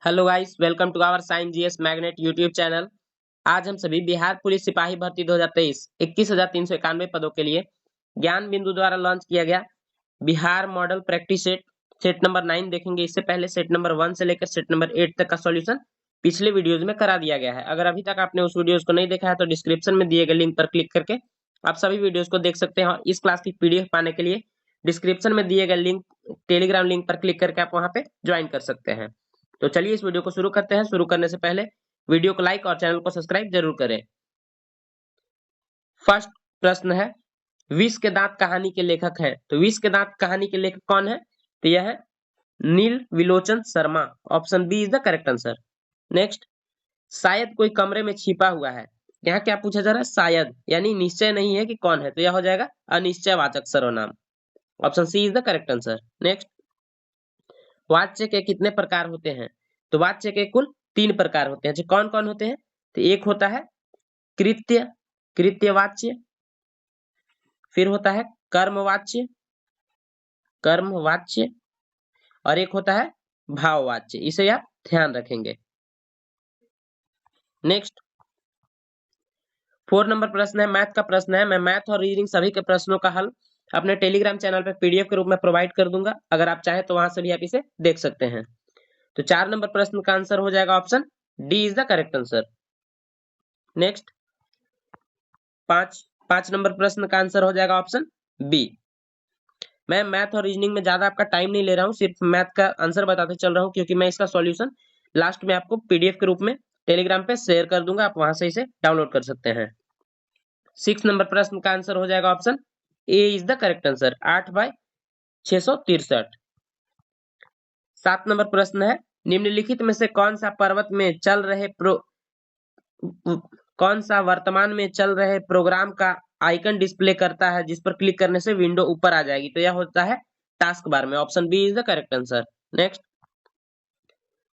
Hello guys, welcome to our science GS magnet YouTube channel. आज हम सभी Bihar police सिपाही भर्ती 2023 21,391 पदों के लिए ज्ञान बिंदु द्वारा लॉन्च किया गया Bihar model practice set set number 9 देखेंगे। इससे पहले सेट नंबर 1 से लेकर सेट नंबर 8 तक का सॉल्यूशन पिछले वीडियोज में करा दिया गया है। अगर अभी तक आपने उस वीडियोज को नहीं देखा है तो डिस्क्रिप्शन में दिए गए लिंक पर क्लिक करके आप सभी वीडियोज को देख सकते हैं। और इस क्लास की पीडीएफ पाने के लिए डिस्क्रिप्शन में दिए गए लिंक टेलीग्राम लिंक पर क्लिक करके आप वहां पे ज्वाइन कर सकते हैं। तो चलिए इस वीडियो को शुरू करते हैं। शुरू करने से पहले वीडियो को लाइक और चैनल को सब्सक्राइब जरूर करें। फर्स्ट प्रश्न है, विष के दांत कहानी के लेखक है। तो विष के दांत कहानी के लेखक कौन है? तो यह है Neel Vilochan Sharma. Option B is the correct answer. Next, शायद कोई कमरे में छिपा हुआ है। यहाँ क्या पूछा जा रहा है? शायद, यानी निश्चय नहीं है कि कौन है, तो यह हो जाएगा अनिश्चयवाचक सर्वनाम। Option C is the correct answer. Next, वाच्य के कितने प्रकार होते हैं? तो वाच्य के कुल 3 प्रकार होते हैं। जो कौन कौन होते हैं? तो एक होता है कृत्य कृत्यवाच्य, फिर होता है कर्मवाच्य कर्मवाच्य, और एक होता है भाववाच्य। इसे आप ध्यान रखेंगे। नेक्स्ट, 4 नंबर प्रश्न है, मैथ का प्रश्न है। मैं मैथ और रीजनिंग सभी के प्रश्नों का हल अपने टेलीग्राम चैनल पे पीडीएफ के रूप में प्रोवाइड कर दूंगा। अगर आप चाहें तो वहां से भी आप इसे देख सकते हैं। तो 4 नंबर प्रश्न का आंसर हो जाएगा option D is the correct answer. Next, 5 number प्रश्न का आंसर हो जाएगा ऑप्शन बी। मैं मैथ और रीजनिंग में ज्यादा आपका टाइम नहीं ले रहा हूँ, सिर्फ मैथ का आंसर बताते चल रहा हूँ, क्योंकि मैं इसका सॉल्यूशन लास्ट में आपको पीडीएफ के रूप में टेलीग्राम पे शेयर कर दूंगा। आप वहां से इसे डाउनलोड कर सकते हैं। 6 नंबर प्रश्न का आंसर हो जाएगा option A is the correct answer, 8/663। 7 number प्रश्न है, निम्नलिखित में से कौन सा वर्तमान में चल रहे प्रोग्राम का आइकन डिस्प्ले करता है जिस पर क्लिक करने से विंडो ऊपर आ जाएगी? तो यह होता है टास्क बार में। Option B is the correct answer. Next,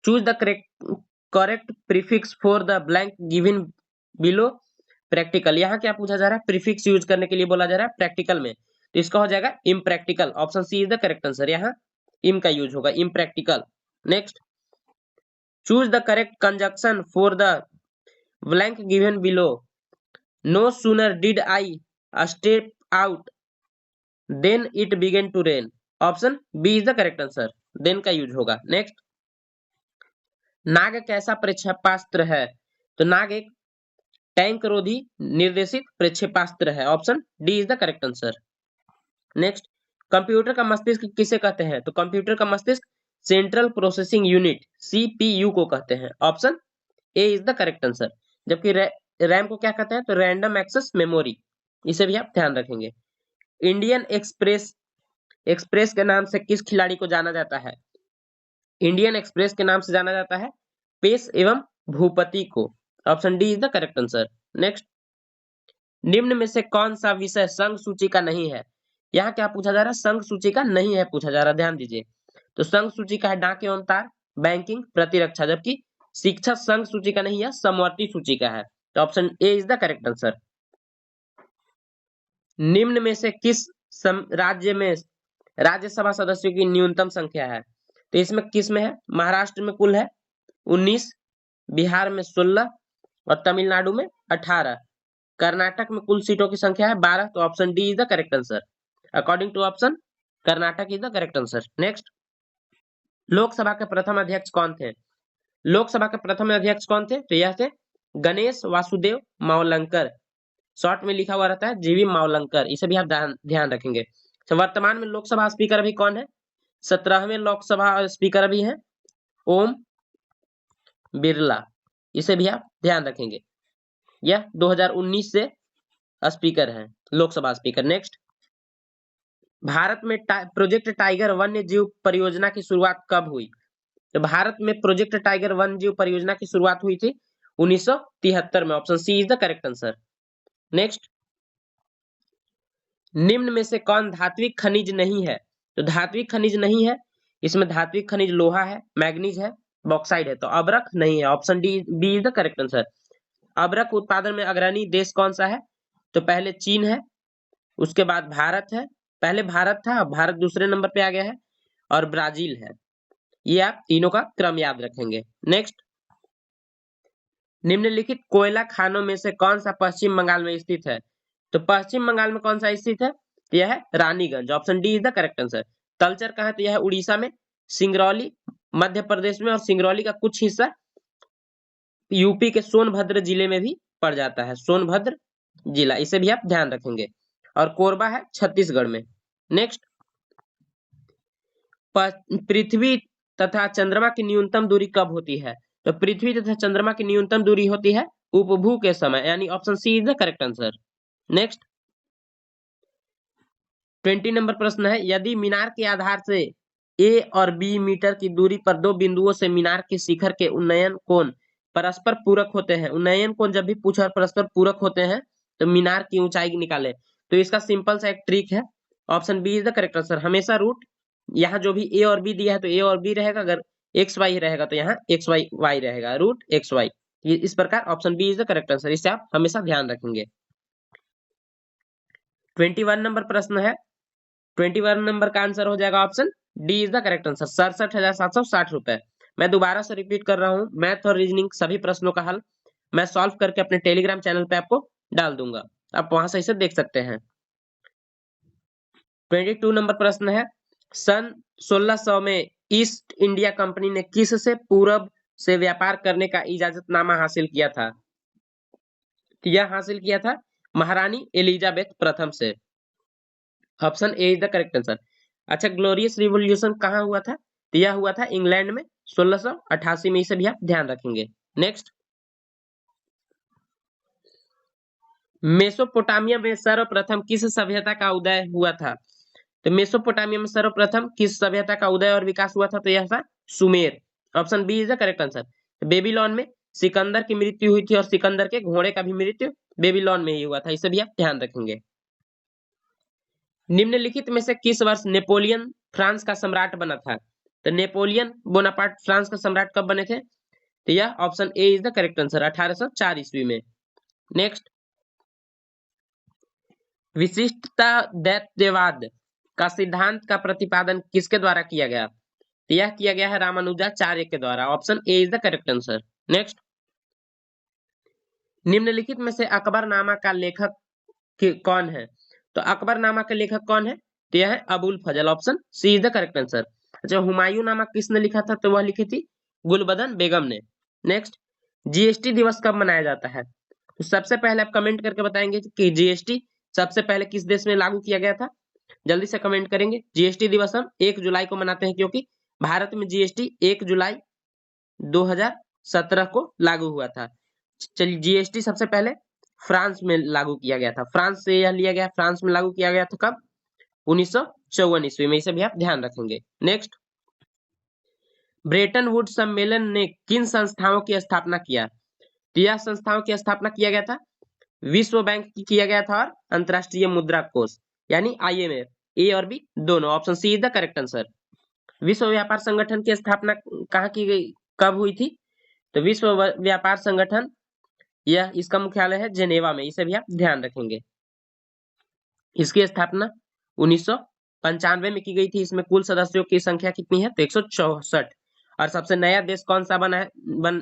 choose the correct prefix for the blank given below practical. यहाँ क्या पूछा जा रहा है? प्रीफिक्स यूज करने के लिए बोला जा रहा है प्रैक्टिकल में, तो इसका हो जाएगा impractical. Option C is the correct answer. यहाँ इम का यूज होगा, impractical. Next, choose the correct conjunction for the blank given below. No sooner did I step out than it began to rain. Option B is the correct answer, than का use होगा। Next, Nag कैसा प्रक्षेपास्त्र है? तो नाग एक tank रोधी निर्देशित प्रक्षेपास्त्र है। Option D is the correct answer. Next, computer का मस्तिष्क किसे कहते हैं? तो कंप्यूटर का मस्तिष्क सेंट्रल प्रोसेसिंग यूनिट सीपीयू को कहते हैं। Option A is the correct answer. जबकि रैम को क्या कहते हैं? तो रैंडम एक्सेस मेमोरी। इसे भी आप ध्यान रखेंगे। इंडियन एक्सप्रेस एक्सप्रेस के नाम से किस खिलाड़ी को जाना जाता है? इंडियन एक्सप्रेस के नाम से जाना जाता है पेश एवं भूपति को। Option D is the correct answer. Next, निम्न में से कौन सा विषय संघ सूची का नहीं है? यहाँ क्या पूछा जा रहा है? संघ सूची का नहीं है पूछा जा रहा है, ध्यान दीजिए। तो संघ सूची का है डाक एवं तार, बैंकिंग, प्रतिरक्षा। जबकि शिक्षा संघ सूची का नहीं है, समवर्ती सूची का है। तो option A is the correct answer. निम्न में से किस राज्य में राज्यसभा सदस्यों की न्यूनतम संख्या है? तो इसमें किस में है? महाराष्ट्र में कुल है 19, बिहार में 16 और तमिलनाडु में 18। कर्नाटक में कुल सीटों की संख्या है 12। तो option D is the correct answer. According to option, Karnataka is the correct answer. Next, Lok Sabha के प्रथम अध्यक्ष कौन थे? लोकसभा के प्रथम अध्यक्ष कौन थे? तो यह थे गणेश वासुदेव मावलंकर। शॉर्ट में लिखा हुआ रहता है जीवी मावलंकर। इसे भी आप ध्यान रखेंगे। तो वर्तमान में लोकसभा स्पीकर अभी कौन है? 17वें लोकसभा स्पीकर अभी है ओम बिरला। इसे भी आप ध्यान रखेंगे। यह 2019 से स्पीकर है, लोकसभा स्पीकर। नेक्स्ट, भारत में प्रोजेक्ट टाइगर वन्य जीव परियोजना की शुरुआत कब हुई? तो भारत में प्रोजेक्ट टाइगर वन्य जीव परियोजना की शुरुआत हुई थी 1973 में। Option C is the correct answer. Next, निम्न में से कौन धात्विक खनिज नहीं है? तो धात्विक खनिज नहीं है, इसमें धात्विक खनिज लोहा है, मैग्नीज है, बॉक्साइड है। तो अब्रक नहीं है। Option D B is the correct answer. अब्रक उत्पादन में अग्रणी देश कौन सा है? तो पहले चीन है, उसके बाद भारत है। पहले भारत था, अब भारत दूसरे नंबर पे आ गया है, और ब्राजील है। ये आप तीनों का क्रम याद रखेंगे। नेक्स्ट, निम्नलिखित कोयला खानों में से कौन सा पश्चिम बंगाल में स्थित है? तो पश्चिम बंगाल में कौन सा स्थित है? तो यह है Raniganj. Option D is the correct answer. Talcher कहाँ है? तो यह है उड़ीसा में, सिंगरौली मध्य प्रदेश में, और सिंगरौली का कुछ हिस्सा यूपी के सोनभद्र जिले में भी पड़ जाता है। सोनभद्र जिला, इसे भी आप ध्यान रखेंगे। और कोरबा है छत्तीसगढ़ में। नेक्स्ट, पृथ्वी तथा चंद्रमा की न्यूनतम दूरी कब होती है? तो पृथ्वी तथा चंद्रमा की न्यूनतम दूरी होती है उपभू के समय, यानी option C is the correct answer. Next, 20 number प्रश्न है, यदि मीनार के आधार से ए और बी मीटर की दूरी पर दो बिंदुओं से मीनार के शिखर के उन्नयन कोण परस्पर पूरक होते हैं। उन्नयन कोण जब भी पूछा परस्पर पूरक होते हैं तो मीनार की ऊंचाई निकाले। तो इसका सिंपल सा एक ट्रिक है, option B is the correct answer. हमेशा रूट यहाँ जो भी ए और बी दिया है तो ए और बी रहेगा, अगर एक्स वाई रहेगा तो यहाँ एक्स वाई वाई रहेगा, रूट एक्स वाई। इस प्रकार option B is the correct answer, इसे आप हमेशा ध्यान रखेंगे। 21 नंबर प्रश्न है, 21 नंबर का आंसर हो जाएगा option D is the correct answer, 67,760 रुपए। मैं दोबारा से रिपीट कर रहा हूँ, मैथ और रीजनिंग सभी प्रश्नों का हल मैं सॉल्व करके अपने टेलीग्राम चैनल पे आपको डाल दूंगा, आप वहां से इसे देख सकते हैं। 22 नंबर प्रश्न है, सन 1600 में ईस्ट इंडिया कंपनी ने किस से पूरब से व्यापार करने का इजाजतनामा हासिल किया था? यह हासिल किया था महारानी एलिजाबेथ प्रथम से। Option A is the correct answer. अच्छा, ग्लोरियस रिवॉल्यूशन कहाँ हुआ था? तो यह हुआ था इंग्लैंड में 1688 में, इसे भी आप ध्यान रखेंगे। नेक्स्ट, मेसोपोटामिया में सर्वप्रथम किस सभ्यता का उदय हुआ था? तो मेसोपोटामिया में सर्वप्रथम किस सभ्यता का उदय और विकास हुआ था? तो यह था Sumer. Option B is the correct answer. Babylon में सिकंदर की मृत्यु हुई थी और सिकंदर के घोड़े का भी मृत्यु बेबीलोन में ही हुआ था, इसे भी आप ध्यान रखेंगे। निम्नलिखित में से किस वर्ष नेपोलियन फ्रांस का सम्राट बना था? तो नेपोलियन बोनापार्ट फ्रांस का सम्राट कब बने थे? तो यह option A is the correct answer, 1804 ईस्वी में। नेक्स्ट, विशिष्टता दैत्यवाद का सिद्धांत का प्रतिपादन किसके द्वारा किया गया? तो यह किया गया है रामानुजाचार्य के द्वारा। Option A is the correct answer. Next, निम्नलिखित में से अकबरनामा का लेखक कौन है? तो अकबरनामा के लेखक कौन है? तो यह है Abul Fazal. Option C is the correct answer. अच्छा, हुमायूं नामा किसने लिखा था? तो वह लिखी थी गुलबदन बेगम ने। नेक्स्ट, जीएसटी दिवस कब मनाया जाता है? तो सबसे पहले आप कमेंट करके बताएंगे कि जीएसटी सबसे पहले किस देश में लागू किया गया था। जल्दी से कमेंट करेंगे। जीएसटी दिवस हम 1 जुलाई को मनाते हैं, क्योंकि भारत में जीएसटी 1 जुलाई 2017 को लागू हुआ था। चलिए, जीएसटी सबसे पहले फ्रांस में लागू किया गया था, फ्रांस से यह लिया गया, फ्रांस में लागू किया गया था कब? 1954 ईस्वी में, इसे भी आप ध्यान रखेंगे। नेक्स्ट, ब्रेटन वुड सम्मेलन ने किन संस्थाओं की स्थापना किया? तो यह संस्थाओं की स्थापना किया गया था विश्व बैंक की किया गया था और अंतरराष्ट्रीय मुद्रा कोष यानी आईएमएफ। ए और बी दोनों, option C is the correct answer. विश्व व्यापार संगठन की स्थापना कहाँ की गई, कब हुई थी? तो विश्व व्यापार संगठन, यह इसका मुख्यालय है जेनेवा में, इसे भी आप ध्यान रखेंगे। इसकी स्थापना 1995 में की गई थी। इसमें कुल सदस्यों की संख्या कितनी है? तो 164। और सबसे नया देश कौन सा बना है,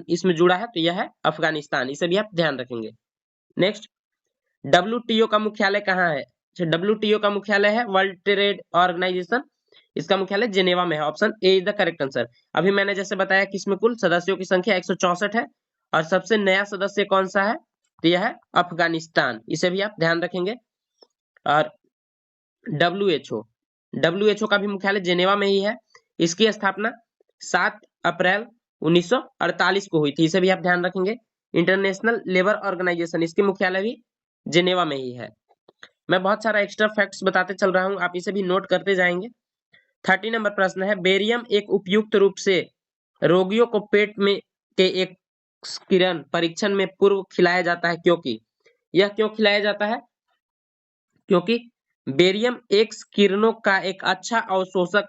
इसमें जुड़ा है? तो यह है अफगानिस्तान, इसे भी आप ध्यान रखेंगे। नेक्स्ट, डब्ल्यूटीओ का मुख्यालय कहाँ है? डब्ल्यूटीओ का मुख्यालय है वर्ल्ड ट्रेड ऑर्गेनाइजेशन, इसका मुख्यालय जेनेवा में है। Option A is the correct answer. अभी मैंने जैसे बताया कि इसमें कुल सदस्यों की संख्या 164 है और सबसे नया सदस्य कौन सा है? तो यह है अफगानिस्तान, इसे भी आप ध्यान रखेंगे। और डब्ल्यूएचओ का भी मुख्यालय जेनेवा में ही है। इसकी स्थापना 7 अप्रैल 1948 को हुई थी, इसे भी आप ध्यान रखेंगे। इंटरनेशनल लेबर ऑर्गेनाइजेशन, इसके मुख्यालय भी जेनेवा में ही है। मैं बहुत सारा एक्स्ट्रा फैक्ट्स बताते चल रहा हूं, आप इसे भी नोट करते जाएंगे। 30 नंबर प्रश्न है, बेरियम एक उपयुक्त रूप से रोगियों को पेट में के एक किरण परीक्षण में पूर्व खिलाया जाता है, क्योंकि यह क्यों खिलाया जाता है? क्योंकि बेरियम एक्स किरणों का एक अच्छा अवशोषक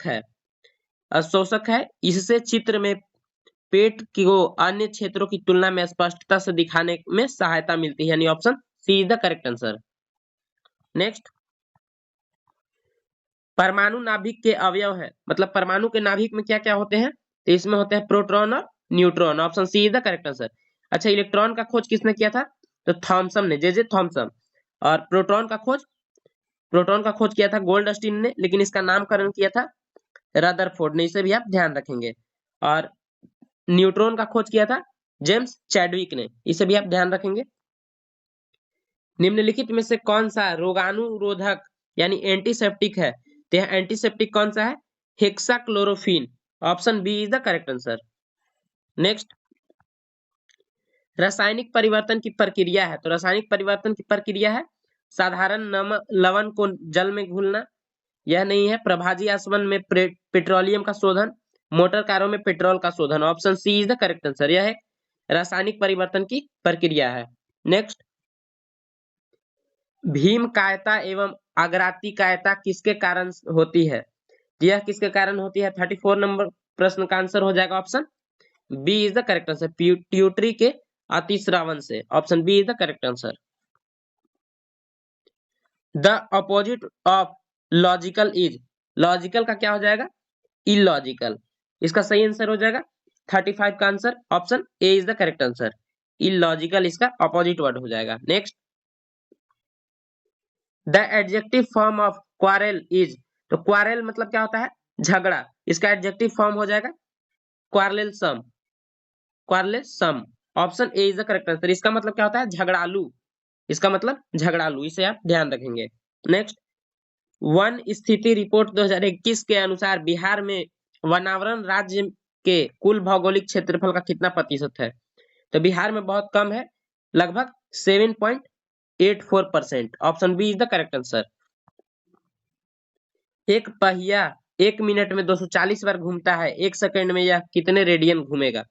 है। इससे चित्र में पेट को अन्य क्षेत्रों की तुलना में स्पष्टता से दिखाने में सहायता मिलती है, यानी option C is the correct answer. Next, परमाणु नाभिक के अवयव है, मतलब परमाणु के नाभिक में क्या क्या होते हैं? तो इसमें होते हैं प्रोटॉन और neutron. Option C is the correct answer. अच्छा, इलेक्ट्रॉन का खोज किसने किया था? तो थॉमसन ने, जे थॉमसन। और प्रोटॉन का खोज किया था गोल्डस्टीन ने, लेकिन इसका नामकरण किया था रदरफोर्ड ने। इसे भी आप ध्यान रखेंगे। और न्यूट्रॉन का खोज किया था जेम्स चैडविक ने। इसे भी आप ध्यान रखेंगे। निम्नलिखित में से कौन सा रोगाणुरोधक यानी एंटीसेप्टिक है? तो यह एंटीसेप्टिक कौन सा है? Hexachlorophene. Option B is the correct answer. Next, रासायनिक परिवर्तन की प्रक्रिया है। तो रासायनिक परिवर्तन की प्रक्रिया है साधारण नमक लवण को जल में घुलना, यह नहीं है। प्रभाजी आसवन में पेट्रोलियम का शोधन, मोटर कारों में पेट्रोल का शोधन। Option C is the correct answer. यह एक रासायनिक परिवर्तन की प्रक्रिया है। नेक्स्ट, भीम कायता एवं अग्राती कायता किसके कारण होती है? यह किसके कारण होती है? 34 नंबर प्रश्न का आंसर हो जाएगा option B is the correct answer. Pituitary के अतिस्रावन से। Option B is the correct answer. The opposite of logical is, logical का क्या हो जाएगा? इलॉजिकल। इसका सही आंसर हो जाएगा 35 का answer option A is the correct answer. Illogical इसका अपोजिट वर्ड हो जाएगा। Next, the adjective form of क्वारेल is, तो क्वारेल मतलब क्या होता है? झगड़ा। इसका एडजेक्टिव फॉर्म हो जाएगा quarrelsome. Quarrelsome. Option A is the correct answer. इसका मतलब क्या होता है? झगड़ालू। इसका मतलब झगड़ालू। इसे आप ध्यान रखेंगे। नेक्स्ट, वन स्थिति रिपोर्ट 2021 के अनुसार बिहार में वनावरण राज्य के कुल भौगोलिक क्षेत्रफल का कितना प्रतिशत है? तो बिहार में बहुत कम है, लगभग 7.84%। Option B is the correct answer. एक पहिया 1 मिनट में 240 बार घूमता है, 1 सेकंड में यह कितने रेडियन घूमेगा?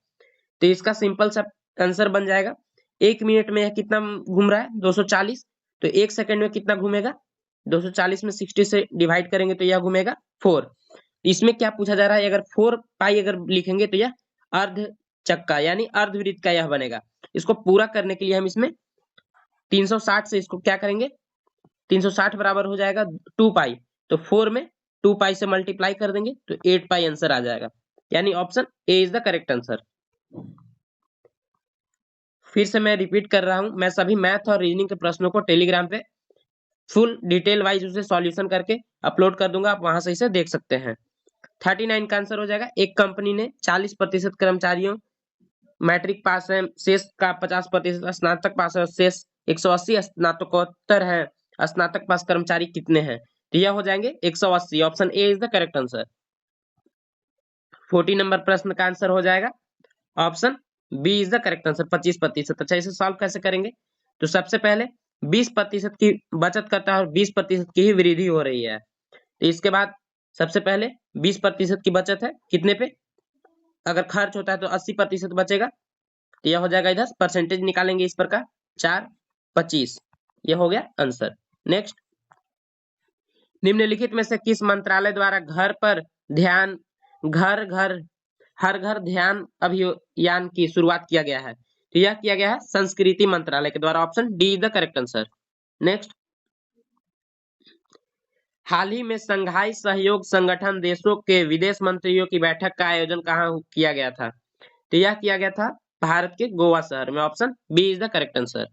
तो इसका सिंपल सा आंसर बन जाएगा 1 मिनट में यह कितना घूम रहा है? 240। तो 1 सेकंड में कितना घूमेगा? 240 में 60 से डिवाइड करेंगे तो यह घूमेगा 4। इसमें क्या पूछा जा रहा है? अगर 4 पाई अगर लिखेंगे तो यह अर्ध चक्का यानी अर्धवृत्त का यह बनेगा। इसको पूरा करने के लिए हम इसमें 360 से इसको क्या करेंगे? 360 बराबर हो जाएगा 2 पाई। तो 4 में 2 पाई से मल्टीप्लाई कर देंगे तो 8 पाई आंसर आ जाएगा। यानी option A is the correct answer. फिर से मैं रिपीट कर रहा हूं, मैं सभी मैथ और रीजनिंग के प्रश्नों को टेलीग्राम पे फुल डिटेल वाइज उसे सॉल्यूशन करके अपलोड कर दूंगा, आप वहां से इसे देख सकते हैं। 39 का आंसर हो जाएगा। एक कंपनी ने 40% कर्मचारियों मैट्रिक पास है, शेष का 50% स्नातक पास है, शेष 180 स्नातकोत्तर है। स्नातक पास कर्मचारी कितने हैं? तो यह हो जाएंगे 180। Option A is the correct answer. 40 number प्रश्न का आंसर हो जाएगा option B is the correct answer, 25%। अच्छा, इसे सॉल्व कैसे करेंगे? तो सबसे पहले 20% की बचत करता है और 20% की ही वृद्धि हो रही है। तो इसके बाद सबसे पहले 20% की बचत है कितने पे? अगर खर्च होता है तो 80% बचेगा। तो यह हो जाएगा, इधर परसेंटेज निकालेंगे इस पर का 4 25। यह हो गया आंसर। नेक्स्ट, निम्नलिखित में से किस मंत्रालय द्वारा घर पर ध्यान घर घर हर घर ध्यान अभियान की शुरुआत किया गया है? तो यह किया गया है संस्कृति मंत्रालय के द्वारा। Option D is the correct answer. Next, हाल ही में संघाई सहयोग संगठन देशों के विदेश मंत्रियों की बैठक का आयोजन कहाँ किया गया था? तो यह किया गया था भारत के गोवा शहर में। Option B is the correct answer.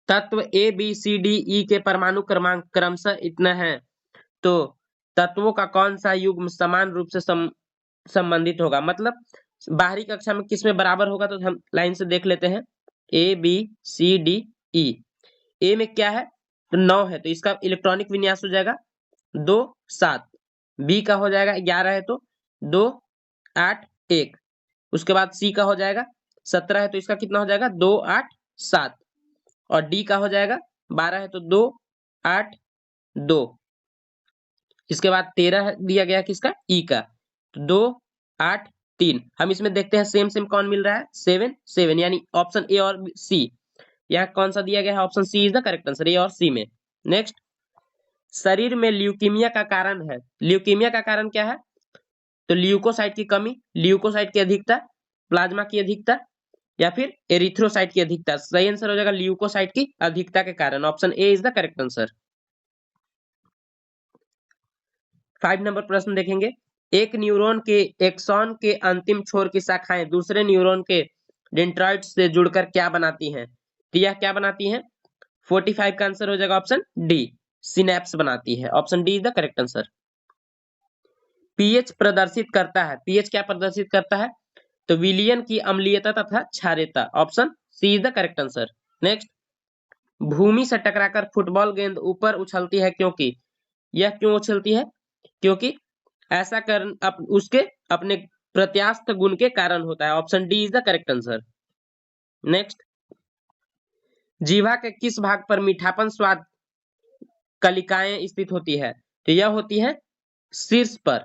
तत्व A B C D E के परमाणु क्रमांक क्रमशः इतना है, तो तत्वों का कौन सा युग्म समान रूप से संबंधित होगा? मतलब बाहरी कक्षा में किस में बराबर होगा? तो हम लाइन से देख लेते हैं। A B C D E. ए में क्या है? तो 9 है, तो इसका इलेक्ट्रॉनिक विन्यास हो जाएगा 2 7। बी का हो जाएगा 11 है तो 2 8 1। उसके बाद सी का हो जाएगा 17 है तो इसका कितना हो जाएगा? 2 8 7। और डी का हो जाएगा 12 है तो 2 8 2। इसके बाद 13 दिया गया किसका? ई का। तो 2 8 3। हम इसमें देखते हैं सेम सेम कौन मिल रहा है? 7 7, यानी ऑप्शन ए और सी। यहाँ कौन सा दिया गया है? Option C is the correct answer, A और सी में। नेक्स्ट, शरीर में ल्यूकीमिया का कारण है। ल्यूकीमिया का कारण क्या है? तो ल्यूकोसाइट की कमी, ल्यूकोसाइट की अधिकता, प्लाज्मा की अधिकता, या फिर एरिथ्रोसाइट की अधिकता। सही आंसर हो जाएगा ल्यूकोसाइट की अधिकता के कारण। Option A is the correct answer. 5 number प्रश्न देखेंगे। एक न्यूरॉन के एक्सॉन के अंतिम छोर की शाखाएं दूसरे न्यूरॉन के डेंड्राइट्स से जुड़कर क्या बनाती हैं? तो यह क्या बनाती हैं? 45 का आंसर हो जाएगा ऑप्शन डी, सिनेप्स बनाती है। Option D is the correct answer. PH प्रदर्शित करता है, पीएच क्या प्रदर्शित करता है? तो विलयन की अम्लीयता तथा क्षारीयता। Option C is the correct answer. Next, भूमि से टकराकर फुटबॉल गेंद ऊपर उछलती है क्योंकि, यह क्यों उछलती है? क्योंकि ऐसा कर उसके अपने प्रत्यास्थ गुण के कारण होता है। Option D is the correct answer. Next, जीवा के किस भाग पर मीठापन स्वाद कलिकाएं स्थित होती है? तो यह होती है शीर्ष पर।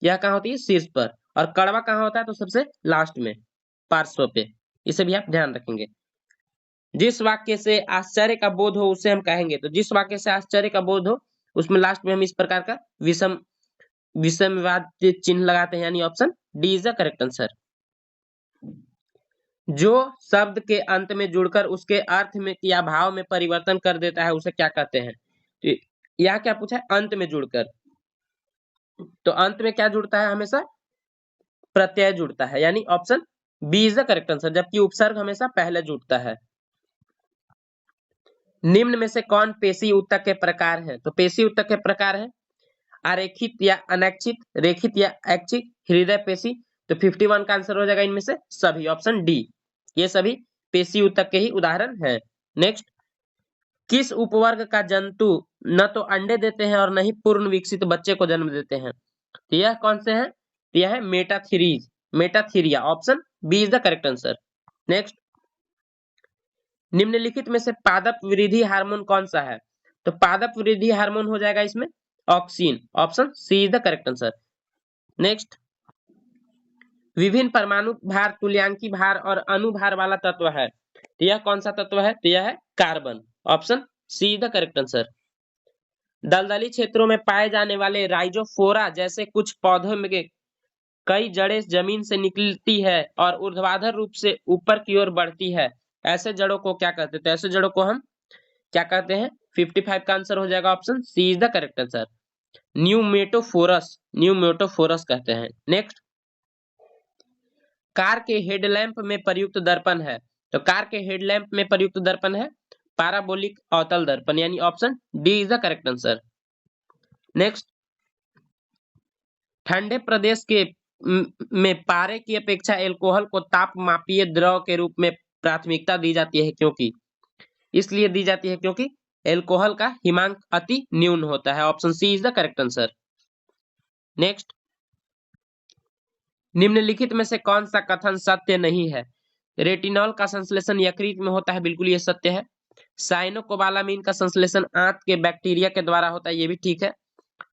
यह कहाँ होती है? शीर्ष पर। और कड़वा कहाँ होता है? तो सबसे लास्ट में, पार्श्व पे। इसे भी आप ध्यान रखेंगे। जिस वाक्य से आश्चर्य का बोध हो उसे हम कहेंगे। तो जिस वाक्य से आश्चर्य का बोध हो उसमें लास्ट में हम इस प्रकार का विषमवाद चिन्ह लगाते हैं, यानी option D is the correct answer. जो शब्द के अंत में जुड़कर उसके अर्थ में या भाव में परिवर्तन कर देता है उसे क्या कहते हैं? तो यह क्या पूछा है? अंत में जुड़कर। तो अंत में क्या जुड़ता है? हमेशा प्रत्यय जुड़ता है, यानी option B is the correct answer, जबकि उपसर्ग हमेशा पहले जुड़ता है। निम्न में से कौन पेशी ऊतक के प्रकार है? तो पेशी ऊतक के प्रकार है अरेखित या अनैच्छित, रेखित या ऐच्छिक, हृदय पेशी। तो 51 का आंसर हो जाएगा इनमें से सभी। ऑप्शन डी, ये सभी पेशी ऊतक के ही उदाहरण हैं। नेक्स्ट, किस उपवर्ग का जंतु न तो अंडे देते हैं और न ही पूर्ण विकसित बच्चे को जन्म देते हैं? तो यह कौन से हैं? यह है metatheries, metatheria. Option B is the correct answer. Next, निम्नलिखित में से पादप वृद्धि हार्मोन कौन सा है? तो पादप वृद्धि हार्मोन हो जाएगा इसमें auxin. Option C is the correct answer. Next, विभिन्न परमाणु भार, तुल्यांकी भार और अनुभार वाला तत्व है, तो यह कौन सा तत्व है? तो यह है carbon. Option C is the correct answer. दलदली क्षेत्रों में पाए जाने वाले राइजोफोरा जैसे कुछ पौधों में कई जड़ें जमीन से निकलती है और ऊर्ध्वाधर रूप से ऊपर की ओर बढ़ती है, ऐसे जड़ों को क्या कहते हैं? तो ऐसे जड़ों को हम क्या कहते हैं? 55 का आंसर हो जाएगा option C is the correct answer, pneumatophores, pneumatophores कहते हैं। नेक्स्ट, कार के हेडलैम्प में प्रयुक्त दर्पण है, तो कार के हेडलैम्प में प्रयुक्त दर्पण है पैराबोलिक अवतल दर्पण, यानी option D is the correct answer. Next, ठंडे प्रदेश के में पारे की अपेक्षा एल्कोहल को तापमापीय द्रव के रूप में प्राथमिकता दी जाती है क्योंकि, इसलिए दी जाती है क्योंकि एल्कोहल का हिमांक अति न्यून होता है। Option C is the correct answer. Next, निम्नलिखित में से कौन सा कथन सत्य नहीं है? रेटिनॉल का संश्लेषण यकृत में होता है, बिल्कुल ये सत्य है। साइनोकोबालामीन का संश्लेषण आंत के बैक्टीरिया के द्वारा होता है, ये भी ठीक है।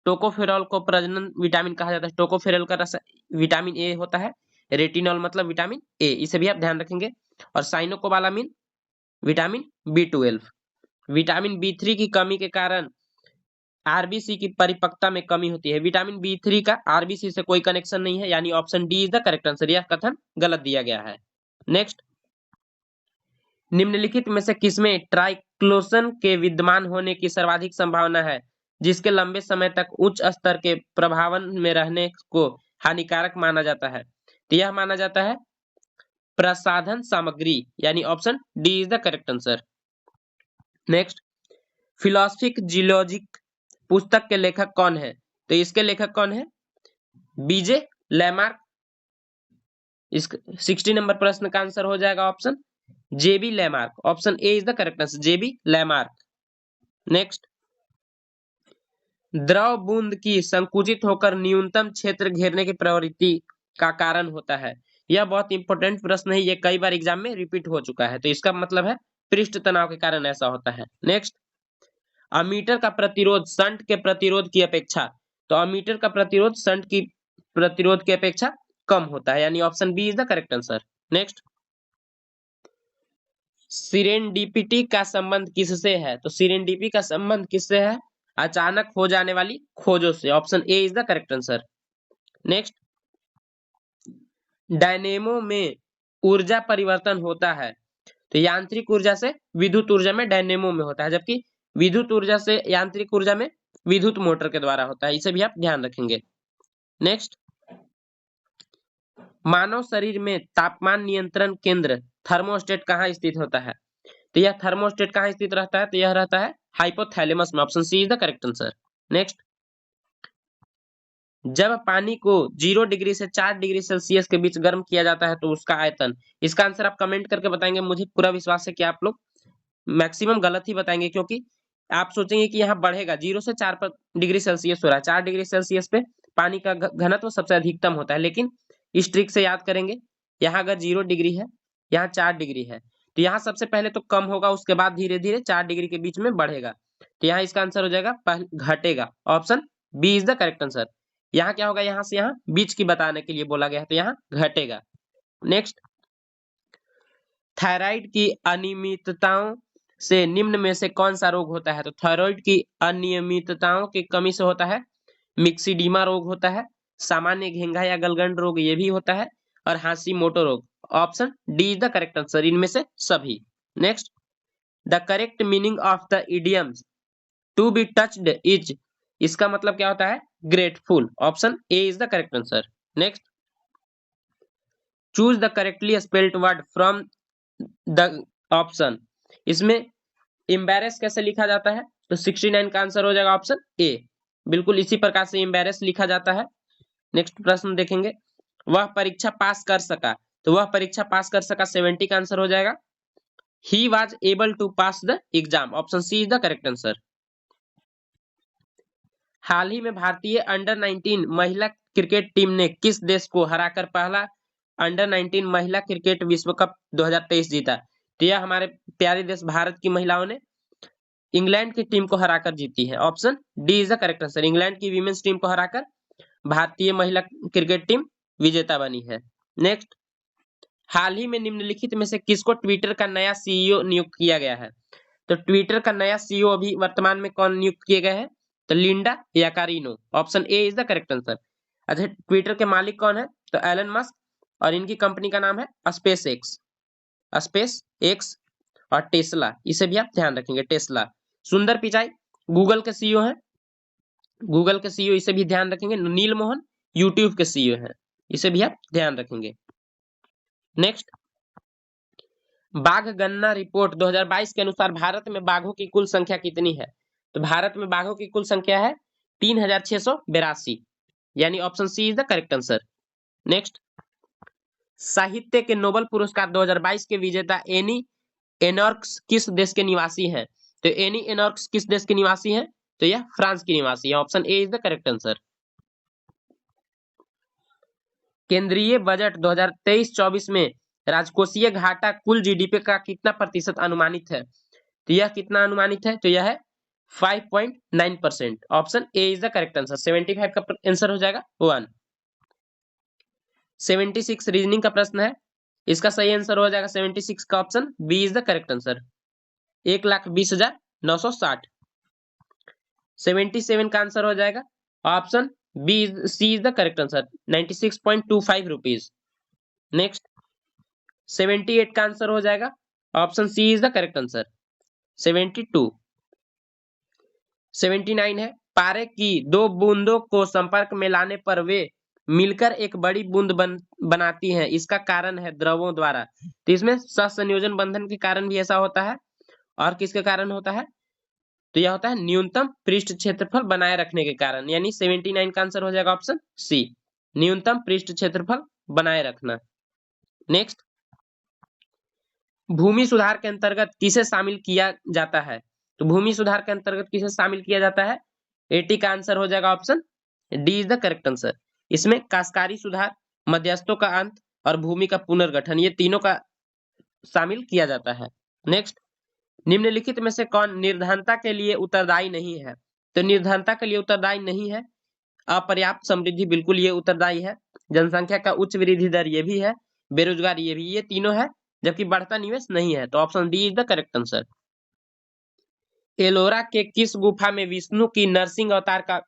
टोकोफेरॉल को प्रजनन विटामिन कहा जाता है, टोकोफेरॉल का रस विटामिन ए होता है, रेटिनॉल मतलब विटामिन ए, इसे भी आप ध्यान रखेंगे। और साइनोकोबालामीन विटामिन B12। विटामिन B3 की कमी के कारण आरबीसी की परिपक्वता में कमी होती है। विटामिन B3 का आरबीसी से कोई कनेक्शन नहीं है, यानी option D is the correct answer. यह कथन गलत दिया गया है। नेक्स्ट, निम्नलिखित में से किसमें ट्राइक्लोसन के विद्यमान होने की सर्वाधिक संभावना है जिसके लंबे समय तक उच्च स्तर के प्रभावन में रहने को हानिकारक माना जाता है? तो यह माना जाता है प्रसाधन सामग्री, यानी option D is the correct answer. Next, philosophic geologic पुस्तक के लेखक कौन है? तो इसके लेखक कौन है? B J Lamarck. इस 60 नंबर प्रश्न का आंसर हो जाएगा option J B Lamarck. Option A is the correct answer, J B Lamarck. Next, द्रव बूंद की संकुचित होकर न्यूनतम क्षेत्र घेरने की प्रवृत्ति का कारण होता है। यह बहुत इंपॉर्टेंट प्रश्न है, ये कई बार एग्जाम में रिपीट हो चुका है, तो इसका मतलब है पृष्ठ तनाव के कारण ऐसा होता है। नेक्स्ट, अमीटर का प्रतिरोध शंट के प्रतिरोध की अपेक्षा, तो अमीटर का प्रतिरोध शंट की प्रतिरोध की अपेक्षा कम होता है, यानी option B is the correct answer. Next, serendipity का संबंध किससे है? तो सिरेंडिपी का संबंध किससे है? अचानक हो जाने वाली खोजों से। Option A is the correct answer. Next, dynamo में ऊर्जा परिवर्तन होता है, तो यांत्रिक ऊर्जा से विद्युत ऊर्जा में डायनेमो में होता है, जबकि विद्युत ऊर्जा से यांत्रिक ऊर्जा में विद्युत मोटर के द्वारा होता है, इसे भी आप ध्यान रखेंगे। नेक्स्ट, मानव शरीर में तापमान नियंत्रण केंद्र थर्मोस्टेट कहाँ स्थित होता है? तो यह थर्मोस्टेट कहाँ स्थित रहता है? तो यह रहता है हाइपोथैलेमस में। Option C is the correct answer. Next, जब पानी को 0 डिग्री से 4 डिग्री सेल्सियस के बीच गर्म किया जाता है तो उसका आयतन, इसका आंसर आप कमेंट करके बताएंगे। मुझे पूरा विश्वास है कि आप लोग मैक्सिमम गलत ही बताएंगे, क्योंकि आप सोचेंगे कि यहाँ बढ़ेगा, 0 से 4 डिग्री सेल्सियस हो रहा है, 4 डिग्री सेल्सियस पे पानी का घनत्व सबसे अधिकतम होता है। लेकिन इस ट्रिक से याद करेंगे, यहाँ अगर 0 डिग्री है, यहाँ 4 डिग्री है, तो यहाँ सबसे पहले तो कम होगा, उसके बाद धीरे धीरे 4 डिग्री के बीच में बढ़ेगा। तो यहाँ इसका आंसर हो जाएगा घटेगा। Option B is the correct answer. यहाँ क्या होगा, यहाँ से यहाँ बीच की बताने के लिए बोला गया है, तो यहाँ घटेगा। नेक्स्ट, थायराइड की अनियमितताओं से निम्न में से कौन सा रोग होता है? तो थायराइड की अनियमितताओं की कमी से होता है मिक्सिडीमा रोग होता है, सामान्य घेंघा या गलगंड रोग ये भी होता है, और हाशीमोटो रोग। Option D is the correct answer, इनमें से सभी। Next, the correct meaning of the idioms to be touched is, इसका मतलब क्या होता है? Grateful. Option A is the correct answer. Next, choose the correctly spelled word from the option, इसमें embarrass कैसे लिखा जाता है? तो 69 का आंसर हो जाएगा ऑप्शन ए। बिल्कुल इसी प्रकार से एम्बेरस लिखा जाता है। नेक्स्ट प्रश्न देखेंगे, वह परीक्षा पास कर सका, तो वह परीक्षा पास कर सका 70 का आंसर हो जाएगा he was able to pass the exam. Option C is the correct answer. हाल ही में भारतीय अंडर 19 महिला क्रिकेट टीम ने किस देश को हराकर पहला अंडर 19 महिला क्रिकेट विश्व कप 2023 जीता? तो यह हमारे प्यारे देश भारत की महिलाओं ने इंग्लैंड की टीम को हराकर जीती है। Option D is the correct answer. England की वीमेंस टीम को हराकर भारतीय महिला क्रिकेट टीम विजेता बनी है। नेक्स्ट, हाल ही में निम्नलिखित में से किसको ट्विटर का नया सीईओ नियुक्त किया गया है? तो ट्विटर का नया सीईओ अभी वर्तमान में कौन नियुक्त किए गए हैं? तो Linda Yaccarino. Option A is the correct answer. अच्छा, ट्विटर के मालिक कौन है? तो एलन मस्क, और इनकी कंपनी का नाम है स्पेस एक्स। स्पेस एक्स और टेस्ला, इसे भी आप ध्यान रखेंगे, टेस्ला। सुंदर पिचाई गूगल के सीईओ हैं, गूगल के सीईओ, इसे भी ध्यान रखेंगे। नील मोहन यूट्यूब के सीईओ हैं, इसे भी आप ध्यान रखेंगे। नेक्स्ट, बाघ गणना रिपोर्ट 2022 के अनुसार भारत में बाघों की कुल संख्या कितनी है? तो भारत में बाघों की कुल संख्या है 3682, यानी option C is the correct answer. Next, साहित्य के नोबेल पुरस्कार 2022 के विजेता एनी एनॉर्क्स किस देश के निवासी हैं? तो एनी एनॉर्क्स किस देश के निवासी हैं? तो यह फ्रांस की निवासी है। Option A is the correct answer. केंद्रीय बजट 2023-24 में राजकोषीय घाटा कुल जीडीपी का कितना प्रतिशत अनुमानित है? तो यह कितना अनुमानित है? तो यह है 5.9%। Option A is the correct answer. 75 का आंसर हो जाएगा 1। 76 रीजनिंग का प्रश्न है, इसका सही आंसर हो जाएगा 76 का option B is the correct answer, 1,20,960। 77 का आंसर हो जाएगा option B C is the correct answer, 96.25 rupees. Next, 78 का आंसर हो जाएगा option C is the correct answer, 72। 79 है, पारे की दो बूंदों को संपर्क में लाने पर वे मिलकर एक बड़ी बूंद बनाती हैं, इसका कारण है द्रवों द्वारा। तो इसमें सहसंयोजन बंधन के कारण भी ऐसा होता है, और किसके कारण होता है? तो यह होता है न्यूनतम पृष्ठ क्षेत्रफल बनाए रखने के कारण, यानी 79 का आंसर हो जाएगा ऑप्शन सी, न्यूनतम पृष्ठ क्षेत्रफल बनाए रखना। नेक्स्ट, भूमि सुधार के अंतर्गत किसे शामिल किया जाता है? तो भूमि सुधार के अंतर्गत किसे शामिल किया जाता है? 80 का आंसर हो जाएगा option D is the correct answer. इसमें काश्तकारी सुधार, मध्यस्थों का अंत और भूमि का पुनर्गठन, ये तीनों का शामिल किया जाता है। नेक्स्ट, निम्नलिखित में से कौन निर्धनता के लिए उत्तरदायी नहीं है? तो निर्धनता के लिए उत्तरदायी नहीं है, अपर्याप्त समृद्धि बिल्कुल ये उत्तरदायी है, जनसंख्या का उच्च वृद्धि दर ये भी है, बेरोजगार ये भी, ये तीनों है, जबकि बढ़ता निवेश नहीं है। तो option D is the correct answer. Ellora के किस गुफा में विष्णु की नरसिंह अवतार का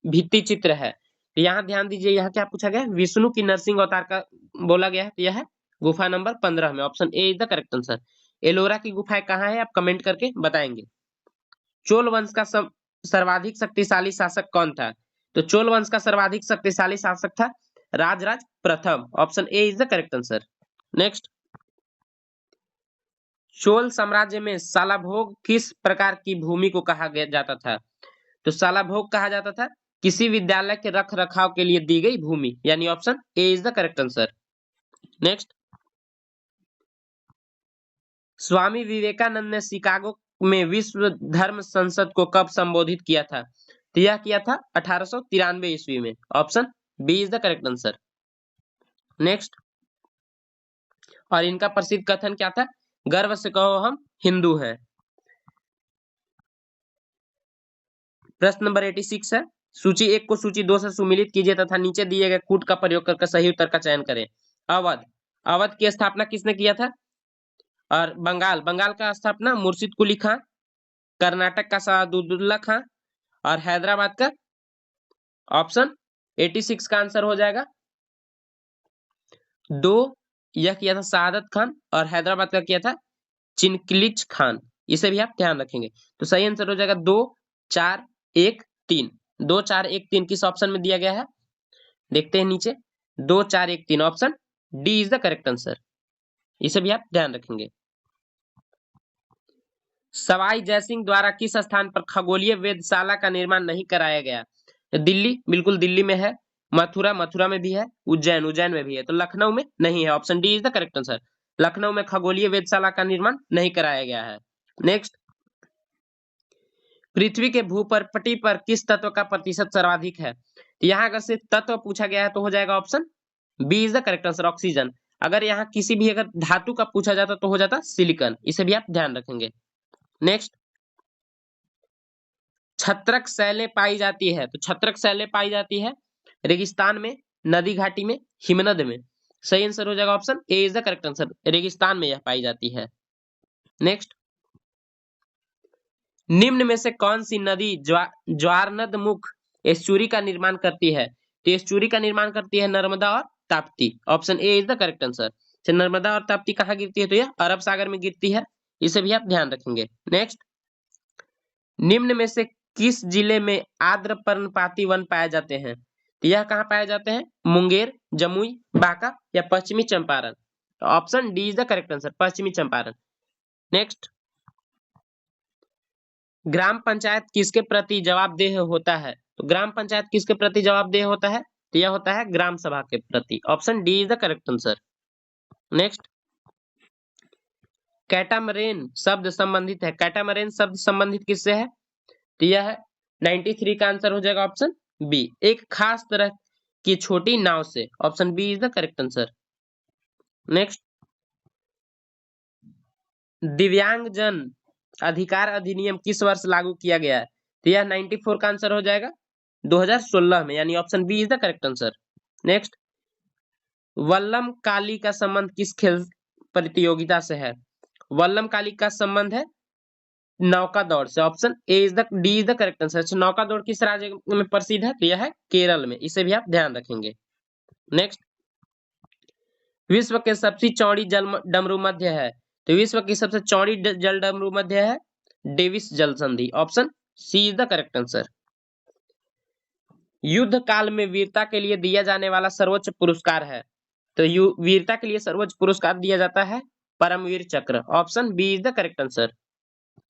भित्ति चित्र है? तो यहाँ ध्यान दीजिए, यहाँ क्या पूछा गया? विष्णु की नरसिंह अवतार का बोला गया है, तो यह है गुफा नंबर 15 में। Option A is the correct answer. Ellora की गुफाएं कहाँ है, आप कमेंट करके बताएंगे। चोल वंश का सर्वाधिक शक्तिशाली शासक कौन था? तो चोल वंश का सर्वाधिक शक्तिशाली शासक था राजराज प्रथम। Option A is the correct answer. Next, Chola साम्राज्य में सालाभोग किस प्रकार की भूमि को कहा गया जाता था? तो सालाभोग कहा जाता था किसी विद्यालय के रख रखाव के लिए दी गई भूमि, यानी option A is the correct answer. Next, Swami Vivekananda ने शिकागो में विश्व धर्म संसद को कब संबोधित किया था? तो यह किया था 1893 ईस्वी में। Option B is the correct answer. Next, और इनका प्रसिद्ध कथन क्या था? गर्व से कहो हम हिंदू हैं। प्रश्न नंबर 86 है, सूची 1 को सूची 2 से सुमिलित कीजिए तथा नीचे दिए गए कूट का प्रयोग करके सही उत्तर का चयन करें। अवध, अवध की स्थापना किसने किया था? और बंगाल, बंगाल का स्थापना मुर्शिद कुली खां। कर्नाटक का सादुल्ला खां। और हैदराबाद का ऑप्शन 86 का आंसर हो जाएगा 2, यह किया था शहादत खान। और हैदराबाद का किया था चिनकिलिच खान। इसे भी आप ध्यान रखेंगे। तो सही आंसर हो जाएगा 2 4 1 3। 2 4 1 3 किस ऑप्शन में दिया गया है? देखते हैं नीचे, 2 4 1 3 option D is the correct answer. इसे भी आप ध्यान रखेंगे। सवाई जयसिंह द्वारा किस स्थान पर खगोलीय वेधशाला का निर्माण नहीं कराया गया? दिल्ली, बिल्कुल दिल्ली में है। मथुरा, मथुरा में भी है। उज्जैन, उज्जैन में भी है। तो लखनऊ में नहीं है। Option D is the correct answer. Lucknow में खगोलीय वेधशाला का निर्माण नहीं कराया गया है। नेक्स्ट, पृथ्वी के भूपटपटी पर किस तत्व का प्रतिशत सर्वाधिक है? यहाँ अगर सिर्फ तत्व पूछा गया है तो हो जाएगा option B is the correct answer, oxygen. अगर यहाँ किसी भी अगर धातु का पूछा जाता तो हो जाता सिलिकॉन। इसे भी आप ध्यान रखेंगे। नेक्स्ट, छत्रक शैलें पाई जाती है। तो छत्रक शैलें पाई जाती है रेगिस्तान में, नदी घाटी में, हिमनद में। सही आंसर हो जाएगा option A is the correct answer. रेगिस्तान में यह पाई जाती है। नेक्स्ट, निम्न में से कौन सी नदी ज्वारनद मुख एस्चुरी का निर्माण करती है? तो एस्चुरी का निर्माण करती है नर्मदा और Tapti. Option A is the correct answer. Narmada और ताप्ती कहाँ गिरती है? तो यह अरब सागर में गिरती है। इसे भी आप ध्यान रखेंगे। नेक्स्ट, निम्न में से किस जिले में आर्द्र पर्णपाती वन पाए जाते हैं? तो यह कहाँ पाए जाते हैं? मुंगेर, जमुई, बांका या पश्चिमी Champaran. Option D is the correct answer, पश्चिमी चंपारण। नेक्स्ट, ग्राम पंचायत किसके प्रति जवाबदेह होता है? तो ग्राम पंचायत किसके प्रति जवाबदेह होता है? तो यह होता है ग्राम सभा के प्रति। Option D is the correct answer. Next, catamaran शब्द संबंधित है। कैटामरेन शब्द संबंधित किससे है? तो यह है 93 का आंसर हो जाएगा ऑप्शन बी, एक खास तरह की छोटी नाव से। Option B is the correct answer. Next, दिव्यांगजन अधिकार अधिनियम किस वर्ष लागू किया गया है? तो यह 94 का आंसर हो जाएगा 2016 में, यानी option B is the correct answer. Next, Vallam Kali का संबंध किस खेल प्रतियोगिता से है? वल्लम काली का संबंध है नौका दौड़ से। Option A is the D is the correct answer. नौका दौड़ किस राज्य में प्रसिद्ध है? तो यह है केरल में। इसे भी आप ध्यान रखेंगे। नेक्स्ट, विश्व के सबसे चौड़ी जल डमरू मध्य है। तो विश्व की सबसे चौड़ी जल डमरू मध्य है डेविस जल संधि। Option C is the correct answer. युद्ध काल में वीरता के लिए दिया जाने वाला सर्वोच्च पुरस्कार है। तो वीरता के लिए सर्वोच्च पुरस्कार दिया जाता है Param Vir Chakra. Option B is the correct answer.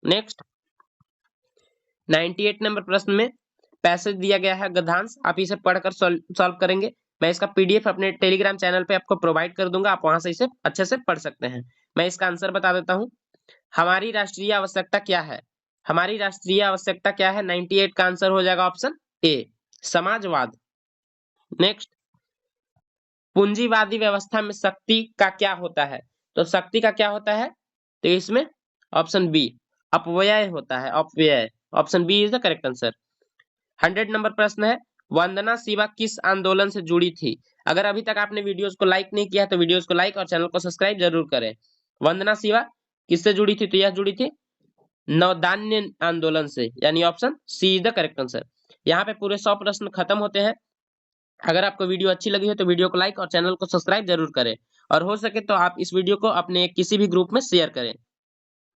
Next, 98 number प्रश्न में पैसेज दिया गया है गद्यांश, आप इसे पढ़कर सॉल्व करेंगे। मैं इसका पीडीएफ अपने टेलीग्राम चैनल पे आपको प्रोवाइड कर दूंगा, आप वहां से इसे अच्छे से पढ़ सकते हैं। मैं इसका आंसर बता देता हूं। हमारी राष्ट्रीय आवश्यकता क्या है? हमारी राष्ट्रीय आवश्यकता क्या है? 98 का आंसर हो जाएगा ऑप्शन ए, समाजवाद। नेक्स्ट, पूंजीवादी व्यवस्था में शक्ति का क्या होता है? तो शक्ति का क्या होता है? तो इसमें ऑप्शन बी अपव्यय होता है, अपव्यय। Option B is the correct answer. 100 number प्रश्न है, वंदना शिवा किस आंदोलन से जुड़ी थी? अगर अभी तक आपने वीडियोस को लाइक नहीं किया तो वीडियोस को लाइक और चैनल को सब्सक्राइब जरूर करें। वंदना शिवा किससे जुड़ी थी? तो यह जुड़ी थी नवधान्य आंदोलन से, यानी option C is the correct answer. यहाँ पे पूरे 100 प्रश्न खत्म होते हैं। अगर आपको वीडियो अच्छी लगी है तो वीडियो को लाइक और चैनल को सब्सक्राइब जरूर करें, और हो सके तो आप इस वीडियो को अपने किसी भी ग्रुप में शेयर करें।